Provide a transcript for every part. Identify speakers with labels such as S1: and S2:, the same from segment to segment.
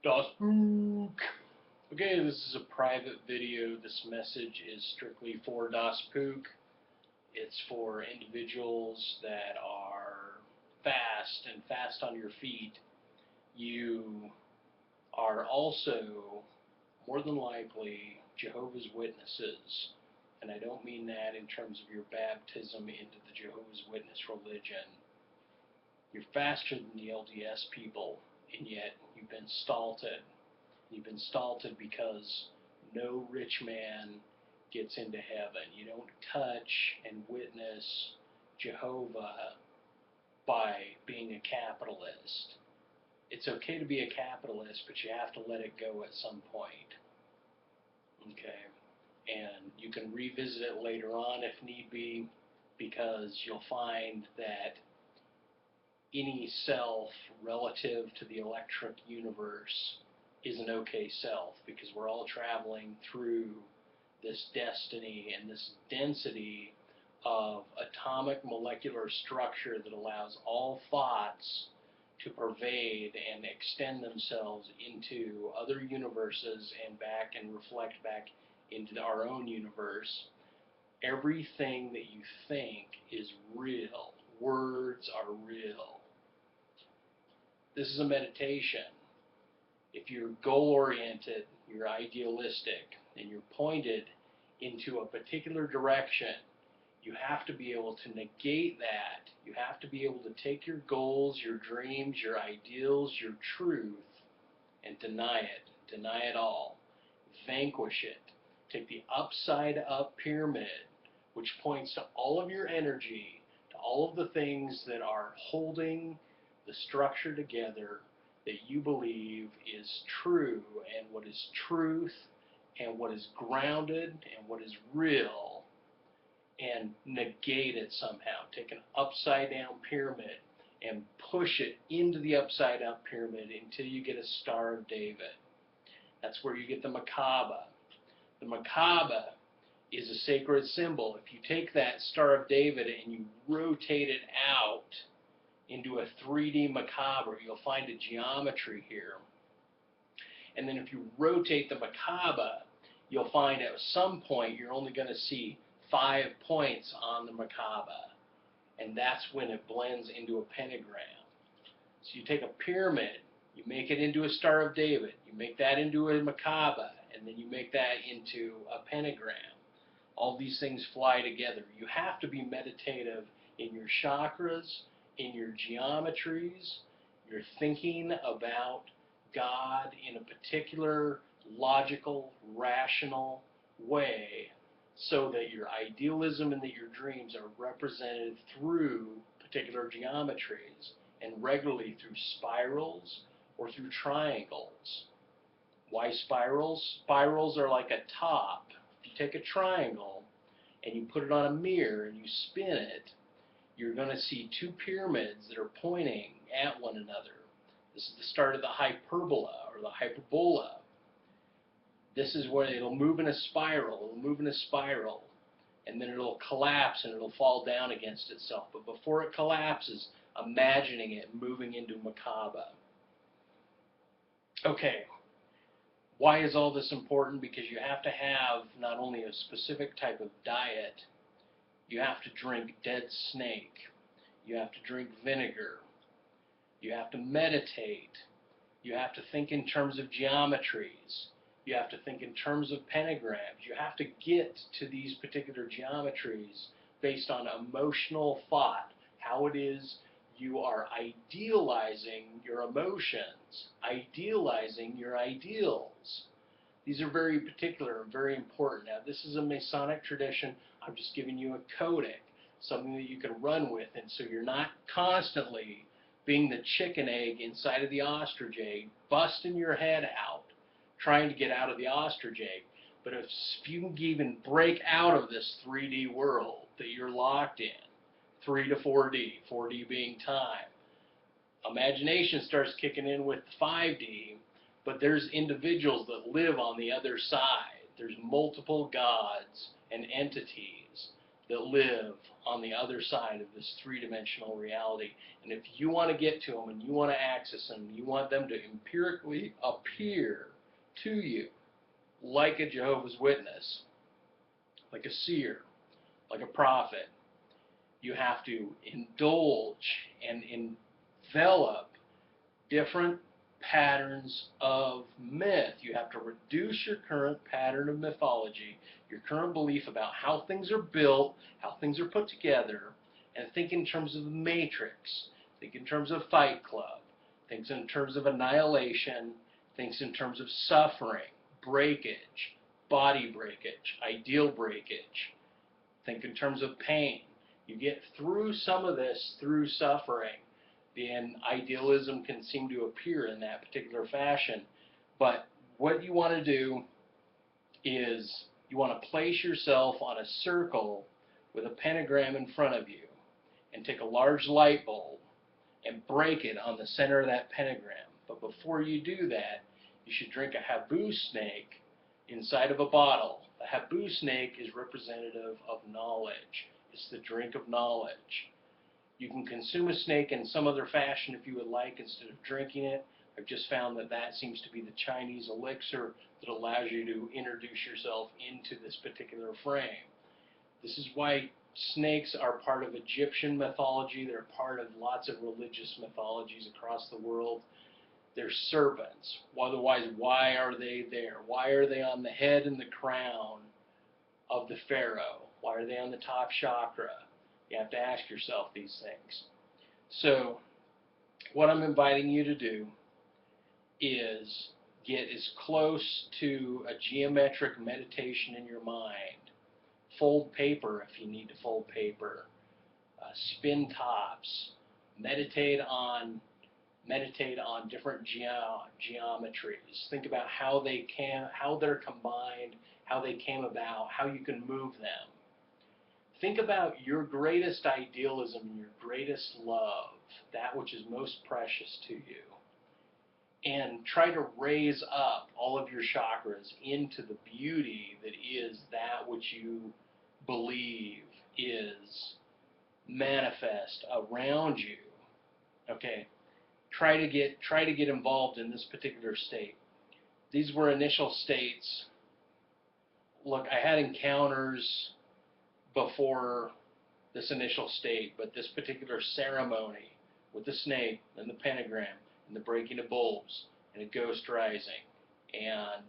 S1: Dospook. Okay, this is a private video. This message is strictly for dospook. It's for individuals that are fast on your feet. You are also more than likely Jehovah's Witnesses. And I don't mean that in terms of your baptism into the Jehovah's Witness religion. You're faster than the LDS people, and yet you've been stalled. You've been stalled because no rich man gets into heaven. You don't touch and witness Jehovah by being a capitalist. It's okay to be a capitalist, but you have to let it go at some point. Okay? And you can revisit it later on if need be, because you'll find that any self relative to the electric universe is an okay self, because we're all traveling through this destiny and this density of atomic molecular structure that allows all thoughts to pervade and extend themselves into other universes and back and reflect back into our own universe. Everything that you think is real. Words are real. This is a meditation. If you're goal-oriented, you're idealistic, and you're pointed into a particular direction, you have to be able to negate that. You have to be able to take your goals, your dreams, your ideals, your truth, and deny it all. Vanquish it. Take the upside-up pyramid, which points to all of your energy, to all of the things that are holding the structure together that you believe is true, and what is truth, and what is grounded, and what is real, and negate it somehow. Take an upside-down pyramid and push it into the upside-down pyramid until you get a Star of David. That's where you get the Macabre. The Macabre is a sacred symbol. If you take that Star of David and you rotate it out into a 3D Macabre, you'll find a geometry here. And then if you rotate the Macabre, you'll find at some point you're only going to see 5 points on the Macabre. And that's when it blends into a pentagram. So you take a pyramid, you make it into a Star of David, you make that into a Macabre, and then you make that into a pentagram. All these things fly together. You have to be meditative in your chakras, in your geometries. You're thinking about God in a particular logical, rational way, so that your idealism and that your dreams are represented through particular geometries, and regularly through spirals or through triangles. Why spirals? Spirals are like a top. If you take a triangle and you put it on a mirror and you spin it, you're going to see two pyramids that are pointing at one another. This is the start of the hyperbola or the hyperbola. This is where it'll move in a spiral. It'll move in a spiral, and then it'll collapse and it'll fall down against itself. But before it collapses, imagining it moving into Macabre. Okay, why is all this important? Because you have to have not only a specific type of diet, you have to drink dead snake, you have to drink vinegar, you have to meditate, you have to think in terms of geometries, you have to think in terms of pentagrams, you have to get to these particular geometries based on emotional thought, how it is you are idealizing your emotions, idealizing your ideals. These are very particular and very important. Now, this is a Masonic tradition. I'm just giving you a codec, something that you can run with, and so you're not constantly being the chicken egg inside of the ostrich egg, busting your head out, trying to get out of the ostrich egg. But if you can even break out of this 3D world that you're locked in, 3 to 4D, 4D being time, imagination starts kicking in with 5D, but there's individuals that live on the other side. There's multiple gods and entities that live on the other side of this three-dimensional reality. And if you want to get to them and you want to access them, you want them to empirically appear to you like a Jehovah's Witness, like a seer, like a prophet, you have to indulge and envelop different patterns of myth. You have to reduce your current pattern of mythology, your current belief about how things are built, how things are put together, and think in terms of the Matrix, think in terms of Fight Club, think in terms of annihilation, think in terms of suffering, breakage, body breakage, ideal breakage, think in terms of pain. You get through some of this through suffering, then idealism can seem to appear in that particular fashion. But what you want to do is you want to place yourself on a circle with a pentagram in front of you and take a large light bulb and break it on the center of that pentagram. But before you do that, you should drink a habu snake inside of a bottle. The habu snake is representative of knowledge. It's the drink of knowledge. You can consume a snake in some other fashion if you would like instead of drinking it. I've just found that that seems to be the Chinese elixir that allows you to introduce yourself into this particular frame. This is why snakes are part of Egyptian mythology. They're part of lots of religious mythologies across the world. They're serpents. Otherwise, why are they there? Why are they on the head and the crown of the pharaoh? Why are they on the top chakra? You have to ask yourself these things. So what I'm inviting you to do is get as close to a geometric meditation in your mind. Fold paper if you need to fold paper. Spin tops. Meditate on different geometries. Think about how they're combined, how they came about, how you can move them. Think about your greatest idealism and your greatest love, that which is most precious to you, and try to raise up all of your chakras into the beauty that is that which you believe is manifest around you. Okay, try to get involved in this particular state. These were initial states. Look, I had encounters before this initial state, but this particular ceremony with the snake and the pentagram and the breaking of bulbs and a ghost rising and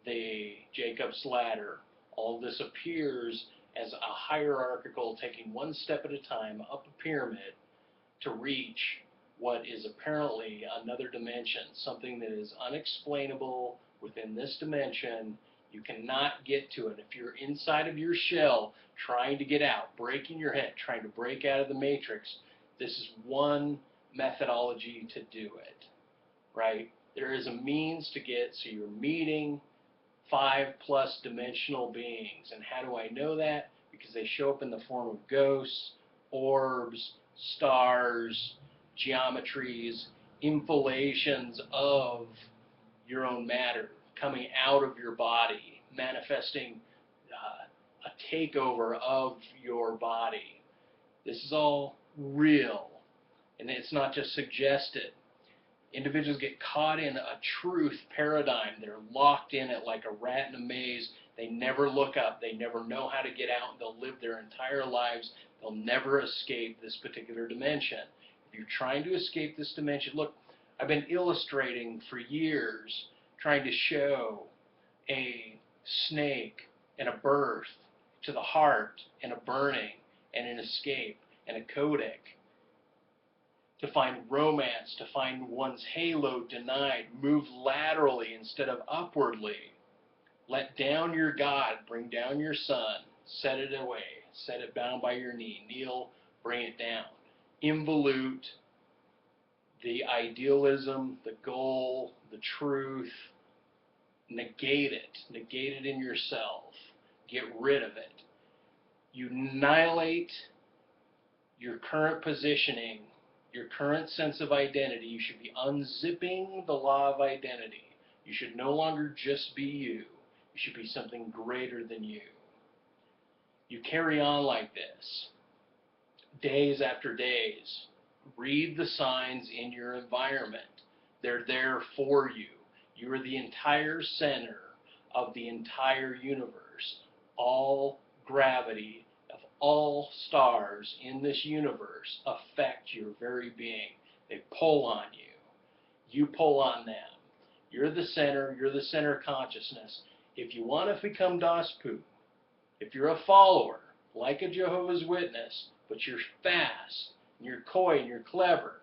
S1: the Jacob's ladder, all this appears as a hierarchical, taking one step at a time up a pyramid to reach what is apparently another dimension, something that is unexplainable within this dimension. You cannot get to it. If you're inside of your shell trying to get out, breaking your head, trying to break out of the matrix, this is one methodology to do it, right? There is a means to get, so you're meeting 5+ dimensional beings. And how do I know that? Because they show up in the form of ghosts, orbs, stars, geometries, infilations of your own matter, coming out of your body, manifesting a takeover of your body. This is all real, and it's not just suggested. Individuals get caught in a truth paradigm. They're locked in it like a rat in a maze. They never look up. They never know how to get out. They'll live their entire lives. They'll never escape this particular dimension. If you're trying to escape this dimension, look, I've been illustrating for years, trying to show a snake and a birth to the heart and a burning and an escape and a codec, to find romance, to find one's halo denied, move laterally instead of upwardly. Let down your God, bring down your Son, set it away, set it down by your knee, kneel, bring it down. Involute the idealism, the goal, the truth, negate it in yourself, get rid of it. You annihilate your current positioning, your current sense of identity. You should be unzipping the law of identity. You should no longer just be you. You should be something greater than you. You carry on like this, days after days. Read the signs in your environment. They're there for you. You are the entire center of the entire universe. All gravity of all stars in this universe affect your very being. They pull on you. You pull on them. You're the center consciousness. If you want to become dospook, if you're a follower, like a Jehovah's Witness, but you're fast, and you're coy, and you're clever,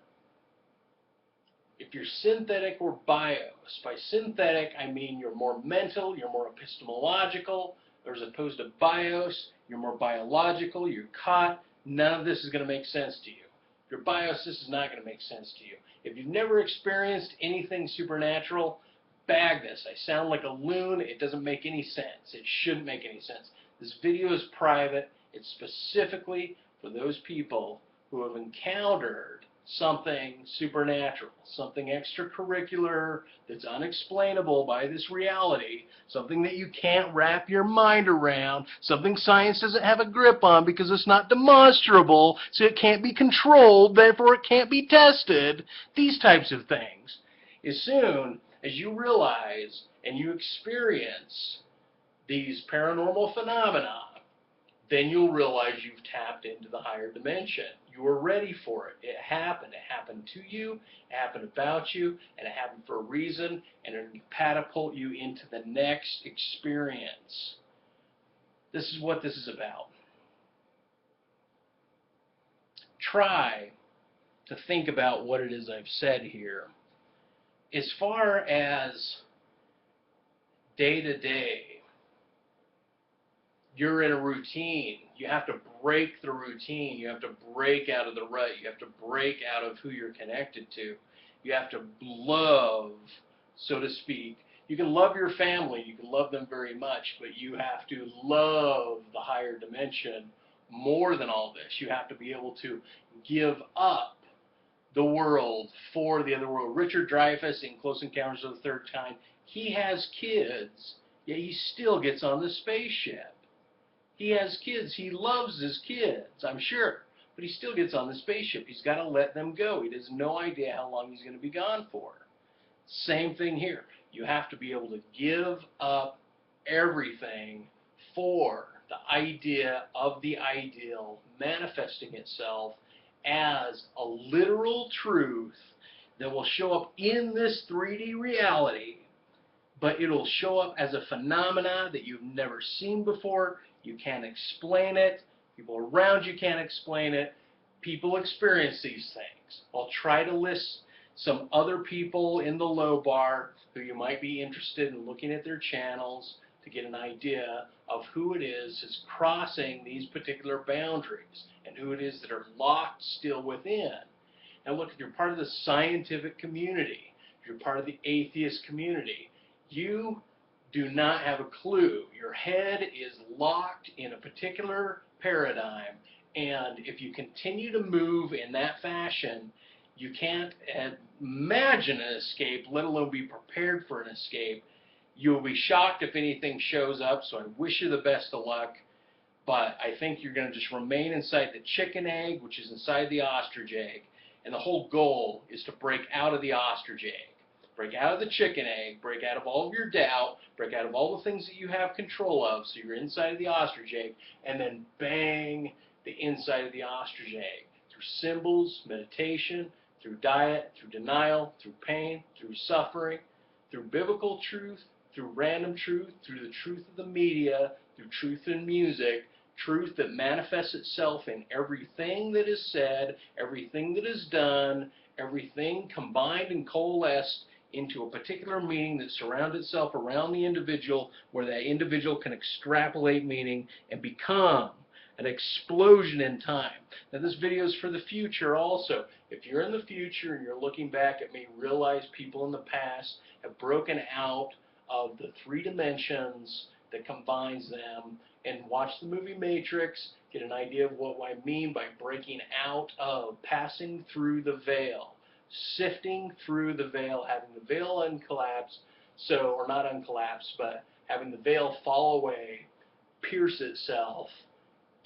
S1: if you're synthetic or bios, by synthetic I mean you're more mental, you're more epistemological, as opposed to bios, you're more biological, you're caught, none of this is going to make sense to you. If you're bios, this is not going to make sense to you. If you've never experienced anything supernatural, bag this. I sound like a loon, it doesn't make any sense. It shouldn't make any sense. This video is private. It's specifically for those people who have encountered something supernatural, something extracurricular that's unexplainable by this reality, something that you can't wrap your mind around, something science doesn't have a grip on because it's not demonstrable, so it can't be controlled, therefore it can't be tested, these types of things. As soon as you realize and you experience these paranormal phenomena, then you'll realize you've tapped into the higher dimension. You were ready for it. It happened. It happened to you. It happened about you. And it happened for a reason. And it'll catapult you into the next experience. This is what this is about. Try to think about what it is I've said here. As far as day to day, you're in a routine. You have to break the routine. You have to break out of the rut. You have to break out of who you're connected to. You have to love, so to speak. You can love your family. You can love them very much, but you have to love the higher dimension more than all this. You have to be able to give up the world for the other world. Richard Dreyfuss in Close Encounters of the Third Kind, he has kids, yet he still gets on the spaceship. He has kids. He loves his kids, I'm sure. But he still gets on the spaceship. He's got to let them go. He has no idea how long he's going to be gone for. Same thing here. You have to be able to give up everything for the idea of the ideal manifesting itself as a literal truth that will show up in this 3D reality, but it'll show up as a phenomena that you've never seen before. You can't explain it. People around you can't explain it. People experience these things. I'll try to list some other people in the low bar who you might be interested in looking at their channels to get an idea of who it is crossing these particular boundaries and who it is that are locked still within. Now look, if you're part of the scientific community, if you're part of the atheist community, you do not have a clue. Your head is locked in a particular paradigm, and if you continue to move in that fashion, you can't imagine an escape, let alone be prepared for an escape. You'll be shocked if anything shows up, so I wish you the best of luck, but I think you're going to just remain inside the chicken egg, which is inside the ostrich egg, and the whole goal is to break out of the ostrich egg. Break out of the chicken egg, break out of all of your doubt, break out of all the things that you have control of, so you're inside of the ostrich egg, and then bang the inside of the ostrich egg. Through symbols, meditation, through diet, through denial, through pain, through suffering, through biblical truth, through random truth, through the truth of the media, through truth in music, truth that manifests itself in everything that is said, everything that is done, everything combined and coalesced into a particular meaning that surrounds itself around the individual, where that individual can extrapolate meaning and become an explosion in time. Now this video is for the future also. If you're in the future and you're looking back at me, realize people in the past have broken out of the 3 dimensions that combines them, and watch the movie Matrix, get an idea of what I mean by breaking out of, passing through the veil, sifting through the veil, having the veil uncollapse, so, or not uncollapse, but having the veil fall away, pierce itself,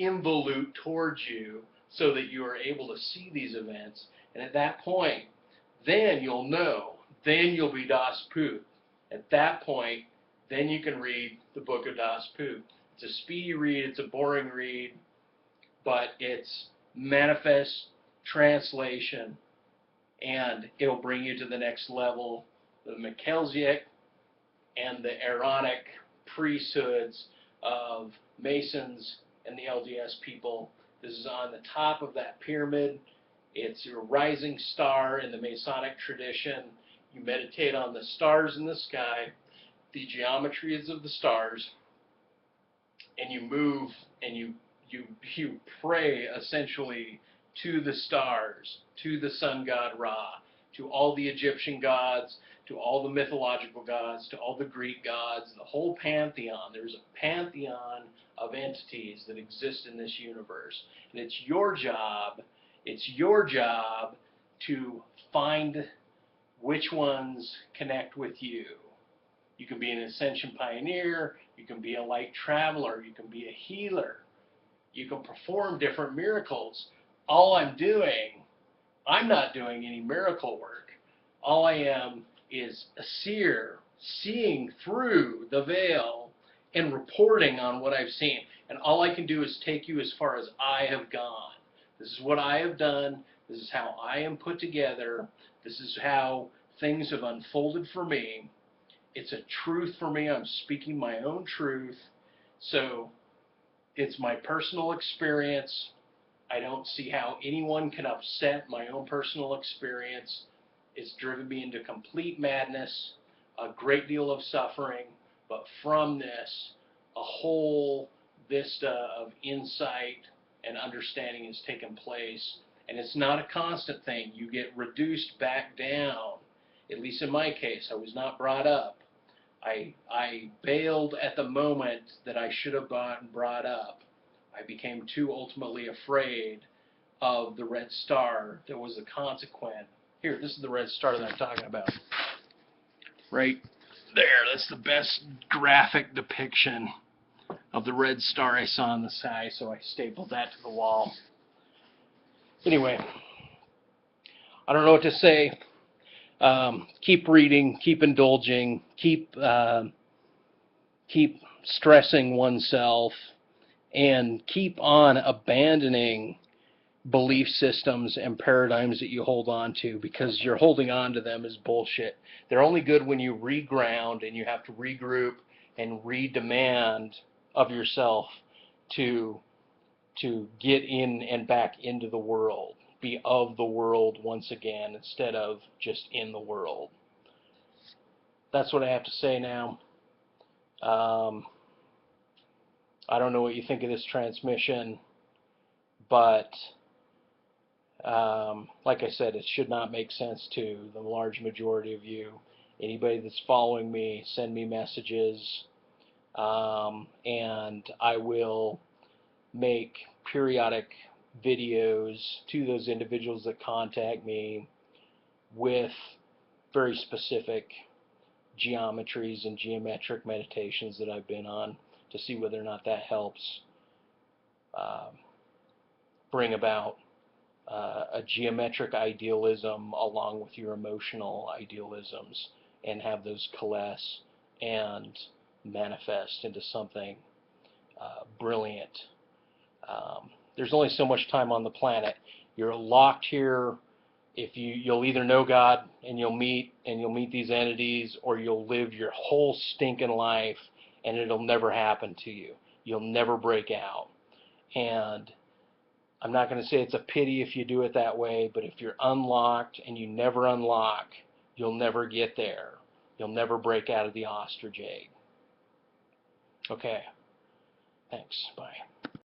S1: involute towards you so that you are able to see these events. And at that point, then you'll know. Then you'll be dospook. At that point, then you can read the book of dospook. It's a speedy read. It's a boring read. But it's manifest translation. And it'll bring you to the next level. The Melchizedek and the Aaronic priesthoods of Masons and the LDS people. This is on the top of that pyramid. It's a rising star in the Masonic tradition. You meditate on the stars in the sky, the geometries of the stars, and you move and you pray essentially to the stars, to the sun god Ra, to all the Egyptian gods, to all the mythological gods, to all the Greek gods, the whole pantheon. There's a pantheon of entities that exist in this universe. And it's your job to find which ones connect with you. You can be an ascension pioneer, you can be a light traveler, you can be a healer, you can perform different miracles. All I'm not doing any miracle work. All I am is a seer, seeing through the veil and reporting on what I've seen. And all I can do is take you as far as I have gone. This is what I have done. This is how I am put together. This is how things have unfolded for me. It's a truth for me. I'm speaking my own truth. So it's my personal experience. I don't see how anyone can upset my own personal experience. It's driven me into complete madness, a great deal of suffering, but from this, a whole vista of insight and understanding has taken place. And it's not a constant thing. You get reduced back down. At least in my case, I was not brought up. I bailed at the moment that I should have gotten brought up. I became too ultimately afraid of the red star that was the consequence. Here, this is the red star that I'm talking about. Right there, that's the best graphic depiction of the red star I saw in the sky, so I stapled that to the wall. Anyway, I don't know what to say. Keep reading, keep indulging, keep stressing oneself, and keep on abandoning belief systems and paradigms that you hold on to, because you're holding on to them is bullshit. They're only good when you reground and you have to regroup and redemand of yourself to get in and back into the world, be of the world once again instead of just in the world. That's what I have to say now. I don't know what you think of this transmission, but like I said, it should not make sense to the large majority of you. Anybody that's following me, send me messages, and I will make periodic videos to those individuals that contact me with very specific geometries and geometric meditations that I've been on to see whether or not that helps bring about a geometric idealism along with your emotional idealisms and have those coalesce and manifest into something brilliant. There's only so much time on the planet. You're locked here. If you'll either know God and you'll meet these entities, or you'll live your whole stinking life and it'll never happen to you. You'll never break out. And I'm not going to say it's a pity if you do it that way, but if you're unlocked and you never unlock, you'll never get there. You'll never break out of the ostrich egg. Okay. Thanks. Bye.